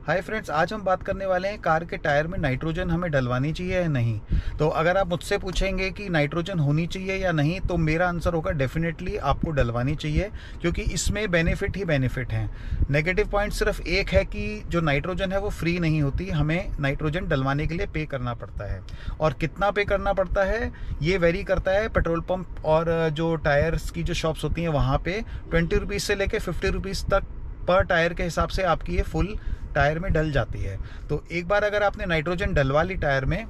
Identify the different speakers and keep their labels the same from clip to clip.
Speaker 1: Hi friends, आज हम बात करने वाले हैं कार के टायर में नाइट्रोजन हमें डलवानी चाहिए या नहीं। तो अगर आप मुझसे पूछेंगे कि नाइट्रोजन होनी चाहिए या नहीं, तो मेरा आंसर होगा डेफिनेटली आपको डलवानी चाहिए, क्योंकि इसमें बेनिफिट ही बेनिफिट हैं। नेगेटिव पॉइंट सिर्फ एक है कि जो नाइट्रोजन है वो फ्री नहीं होती, हमें नाइट्रोजन डलवाने के लिए पे करना पड़ता है। और कितना पे करना पड़ता है ये वेरी करता है पेट्रोल पंप और जो टायर्स की जो शॉप्स होती हैं वहाँ पे 20 रुपीज़ से लेके 50 रुपीज़ तक पर टायर के हिसाब से आपकी ये फुल टायर में डल जाती है। तो एक बार अगर आपने नाइट्रोजन डलवा ली टायर में,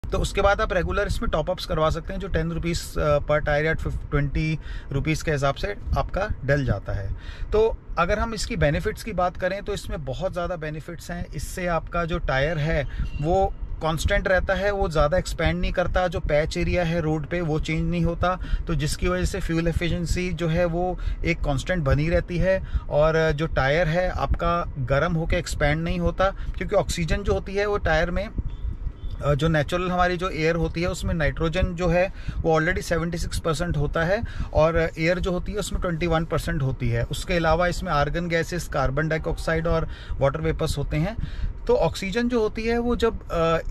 Speaker 1: तो उसके बाद आप रेगुलर इसमें टॉपअप्स करवा सकते हैं, जो 10 रुपीज़ पर टायर या 20 रुपीज़ के हिसाब से आपका डल जाता है। तो अगर हम इसकी बेनिफिट्स की बात करें तो इसमें बहुत ज़्यादा बेनिफिट्स हैं। इससे आपका जो टायर है वो कांस्टेंट रहता है, वो ज़्यादा एक्सपैंड नहीं करता। जो पैच एरिया है रोड पे वो चेंज नहीं होता, तो जिसकी वजह से फ्यूल एफिशिएंसी जो है वो एक कांस्टेंट बनी रहती है। और जो टायर है आपका गर्म होकर एक्सपैंड नहीं होता, क्योंकि ऑक्सीजन जो होती है वो टायर में जो नेचुरल हमारी जो एयर होती है उसमें नाइट्रोजन जो है वो ऑलरेडी 76% होता है, और एयर जो होती है उसमें 21% होती है। उसके अलावा इसमें आर्गन गैसेस, कार्बन डाइऑक्साइड और वाटर वेपर्स होते हैं। तो ऑक्सीजन जो होती है वो जब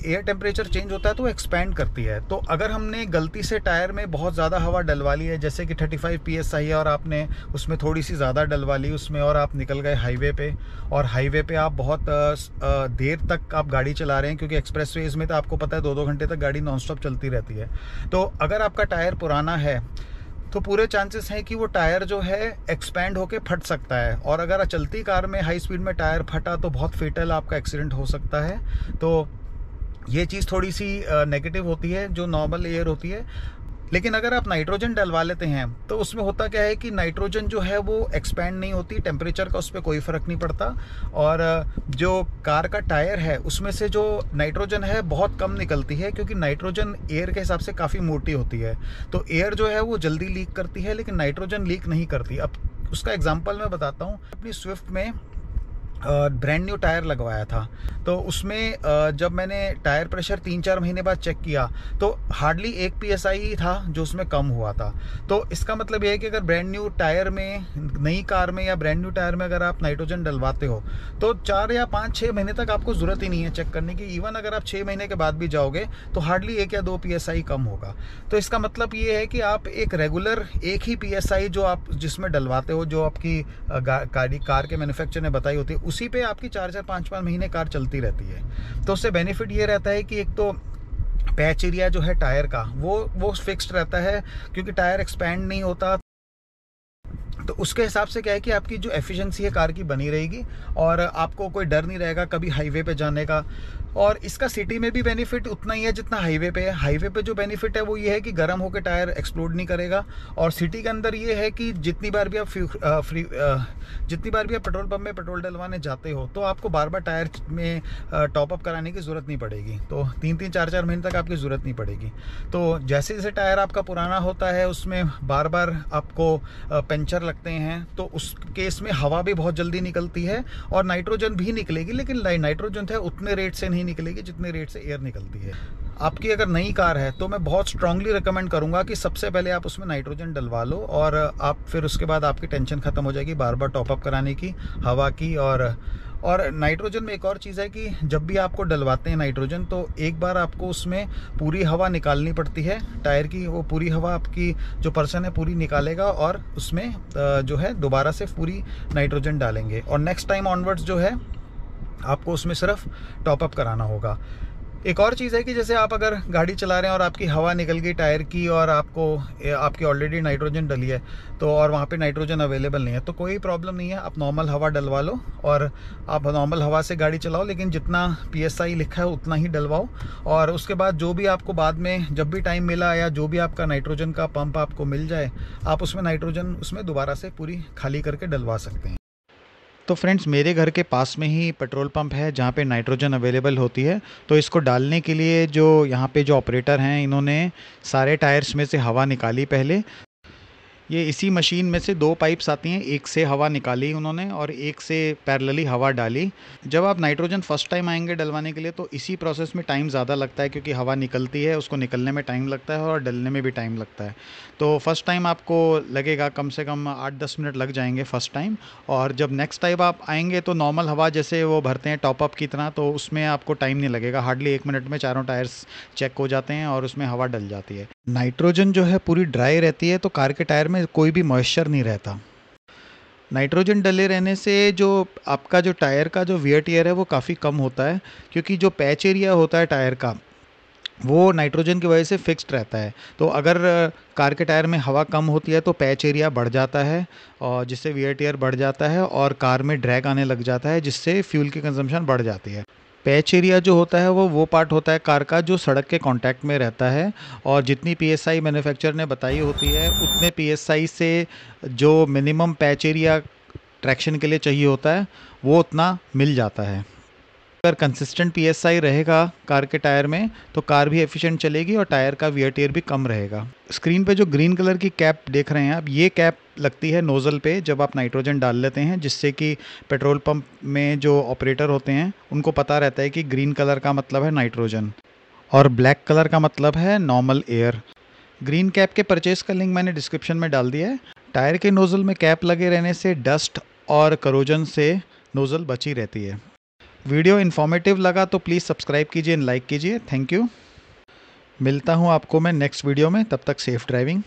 Speaker 1: एयर टेम्परेचर चेंज होता है तो एक्सपैंड करती है। तो अगर हमने गलती से टायर में बहुत ज़्यादा हवा डलवा ली है, जैसे कि 35 PSI है, और आपने उसमें थोड़ी सी ज़्यादा डलवा ली उसमें, और आप निकल गए हाईवे पे, और हाईवे पे आप बहुत देर तक आप गाड़ी चला रहे हैं, क्योंकि एक्सप्रेस वेज में तो आपको पता है 2-2 घंटे तक गाड़ी नॉनस्टॉप चलती रहती है। तो अगर आपका टायर पुराना है तो पूरे चांसेस हैं कि वो टायर जो है एक्सपैंड होके फट सकता है, और अगर चलती कार में हाई स्पीड में टायर फटा तो बहुत फेटल आपका एक्सीडेंट हो सकता है। तो ये चीज़ थोड़ी सी नेगेटिव होती है जो नॉर्मल एयर होती है। लेकिन अगर आप नाइट्रोजन डलवा लेते हैं तो उसमें होता क्या है कि नाइट्रोजन जो है वो एक्सपैंड नहीं होती, टेम्परेचर का उस पर कोई फ़र्क नहीं पड़ता, और जो कार का टायर है उसमें से जो नाइट्रोजन है बहुत कम निकलती है, क्योंकि नाइट्रोजन एयर के हिसाब से काफ़ी मोटी होती है। तो एयर जो है वो जल्दी लीक करती है, लेकिन नाइट्रोजन लीक नहीं करती। अब उसका एग्जाम्पल मैं बताता हूँ। अपनी स्विफ्ट में ब्रांड न्यू टायर लगवाया था, तो उसमें जब मैंने टायर प्रेशर 3-4 महीने बाद चेक किया तो हार्डली 1 PSI ही था जो उसमें कम हुआ था। तो इसका मतलब ये है कि अगर ब्रांड न्यू टायर में, नई कार में या ब्रांड न्यू टायर में अगर आप नाइट्रोजन डलवाते हो तो 4 या 5-6 महीने तक आपको ज़रूरत ही नहीं है चेक करने की। इवन अगर आप 6 महीने के बाद भी जाओगे तो हार्डली 1 या 2 PSI कम होगा। तो इसका मतलब ये है कि आप एक रेगुलर एक ही PSI जो आप जिसमें डलवाते हो, जो आपकी कार के मैन्युफैक्चरर ने बताई होती है, उसी पे आपकी 4-4, 5-5 महीने कार चलती रहती है। तो उससे बेनिफिट ये रहता है कि एक तो पैच एरिया जो है टायर का वो फिक्स्ड रहता है, क्योंकि टायर एक्सपैंड नहीं होता। तो उसके हिसाब से क्या है कि आपकी जो एफिशिएंसी है कार की बनी रहेगी, और आपको कोई डर नहीं रहेगा कभी हाईवे पे जाने का। और इसका सिटी में भी बेनिफिट उतना ही है जितना हाईवे पे है। हाईवे पे जो बेनिफिट है वो ये है कि गर्म होकर टायर एक्सप्लोड नहीं करेगा, और सिटी के अंदर ये है कि जितनी बार भी आप पेट्रोल पंप में पेट्रोल डलवाने जाते हो तो आपको बार बार टायर में टॉपअप कराने की ज़रूरत नहीं पड़ेगी। तो 3-3, 4-4 महीने तक आपकी ज़रूरत नहीं पड़ेगी। तो जैसे जैसे टायर आपका पुराना होता है उसमें बार बार आपको पंचर लगते हैं, तो उस केस में हवा भी बहुत जल्दी निकलती है, और नाइट्रोजन भी निकलेगी, लेकिन नाइट्रोजन है उतने रेट से नहीं निकलेगी जितने रेट से एयर निकलती है। आपकी अगर नई कार है तो मैं बहुत स्ट्रांगली रिकमेंड करूंगा कि सबसे पहले आप उसमें नाइट्रोजन डलवा लो, और आप फिर उसके बाद आपकी टेंशन खत्म हो जाएगी बार बार टॉपअप कराने की हवा की। और नाइट्रोजन में एक और चीज़ है कि जब भी आपको डलवाते हैं नाइट्रोजन तो एक बार आपको उसमें पूरी हवा निकालनी पड़ती है टायर की। वो पूरी हवा आपकी जो पर्सन है पूरी निकालेगा, और उसमें जो है दोबारा से पूरी नाइट्रोजन डालेंगे, और नेक्स्ट टाइम ऑनवर्ड्स जो है आपको उसमें सिर्फ टॉपअप कराना होगा। एक और चीज़ है कि जैसे आप अगर गाड़ी चला रहे हैं और आपकी हवा निकल गई टायर की, और आपकी ऑलरेडी नाइट्रोजन डली है, तो और वहाँ पे नाइट्रोजन अवेलेबल नहीं है, तो कोई प्रॉब्लम नहीं है, आप नॉर्मल हवा डलवा लो और आप नॉर्मल हवा से गाड़ी चलाओ, लेकिन जितना PSI लिखा है उतना ही डलवाओ। और उसके बाद जो भी आपको बाद में जब भी टाइम मिला, या जो भी आपका नाइट्रोजन का पंप आपको मिल जाए, आप उसमें नाइट्रोजन उसमें दोबारा से पूरी खाली करके डलवा सकते हैं। तो फ्रेंड्स, मेरे घर के पास में ही पेट्रोल पंप है जहाँ पे नाइट्रोजन अवेलेबल होती है। तो इसको डालने के लिए जो यहाँ पे जो ऑपरेटर हैं, इन्होंने सारे टायर्स में से हवा निकाली पहले, ये इसी मशीन में से 2 पाइप्स आती हैं, एक से हवा निकाली उन्होंने और एक से पैरेलली हवा डाली। जब आप नाइट्रोजन फर्स्ट टाइम आएंगे डलवाने के लिए तो इसी प्रोसेस में टाइम ज़्यादा लगता है, क्योंकि हवा निकलती है, उसको निकलने में टाइम लगता है और डलने में भी टाइम लगता है। तो फर्स्ट टाइम आपको लगेगा कम से कम 8-10 मिनट लग जाएंगे फर्स्ट टाइम। और जब नेक्स्ट टाइम आप आएंगे तो नॉर्मल हवा जैसे वो भरते हैं टॉप अप की तरह, तो उसमें आपको टाइम नहीं लगेगा, हार्डली 1 मिनट में चारों टायर्स चेक हो जाते हैं और उसमें हवा डल जाती है। नाइट्रोजन जो है पूरी ड्राई रहती है, तो कार के टायर में कोई भी मॉइस्चर नहीं रहता। नाइट्रोजन डले रहने से जो आपका जो टायर का जो वियर टियर है वो काफ़ी कम होता है, क्योंकि जो पैच एरिया होता है टायर का वो नाइट्रोजन की वजह से फिक्स्ड रहता है। तो अगर कार के टायर में हवा कम होती है तो पैच एरिया बढ़ जाता है और जिससे वियर टियर बढ़ जाता है और कार में ड्रैग आने लग जाता है, जिससे फ्यूल की कंजम्पशन बढ़ जाती है। पैच एरिया जो होता है वो पार्ट होता है कार का जो सड़क के कांटेक्ट में रहता है, और जितनी पीएसआई मैन्युफैक्चरर ने बताई होती है उतने पीएसआई से जो मिनिमम पैच एरिया ट्रैक्शन के लिए चाहिए होता है वो उतना मिल जाता है। अगर कंसिस्टेंट पीएसआई रहेगा कार के टायर में तो कार भी एफिशिएंट चलेगी और टायर का वियर टियर भी कम रहेगा। स्क्रीन पे जो ग्रीन कलर की कैप देख रहे हैं आप, ये कैप लगती है नोज़ल पे जब आप नाइट्रोजन डाल लेते हैं, जिससे कि पेट्रोल पंप में जो ऑपरेटर होते हैं उनको पता रहता है कि ग्रीन कलर का मतलब है नाइट्रोजन और ब्लैक कलर का मतलब है नॉर्मल एयर। ग्रीन कैप के परचेस का लिंक मैंने डिस्क्रिप्शन में डाल दिया है। टायर के नोज़ल में कैप लगे रहने से डस्ट और करोजन से नोज़ल बची रहती है। वीडियो इन्फॉर्मेटिव लगा तो प्लीज़ सब्सक्राइब कीजिए एंड लाइक कीजिए। Thank you. मिलता हूँ आपको मैं नेक्स्ट वीडियो में, तब तक सेफ़ ड्राइविंग।